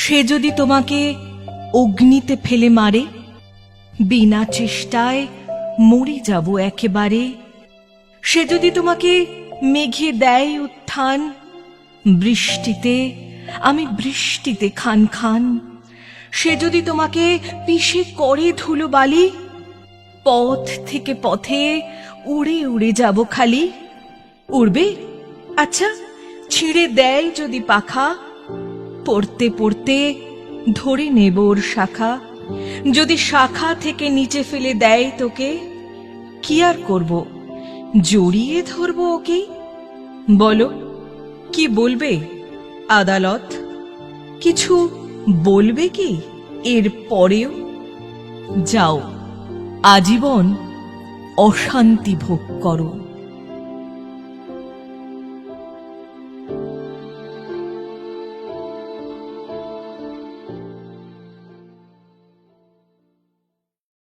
সে যদি তোমাকে অগ্নিতে ফেলে মারে, বিনা চেষ্টায় মরে যাব একেবারে। সে যদি তোমাকে মেঘে দেয় উত্থান, বৃষ্টিতে আমি বৃষ্টিতে খান খান। সে যদি তোমাকে পিষে করে ধুলোবালি, পথ থেকে পথে উড়ে উড়ে যাব খালি। উড়বে? আচ্ছা, ছিঁড়ে দেয় যদি পাখা, পড়তে পড়তে ধরে নেব ওর শাখা। যদি শাখা থেকে নিচে ফেলে দেয় তোকে, কি আর করব, জড়িয়ে ধরব ওকে। বলো, কি বলবে আদালত? কিছু বলবে কি এর পরেও? যাও, আজীবন অশান্তি ভোগ করো।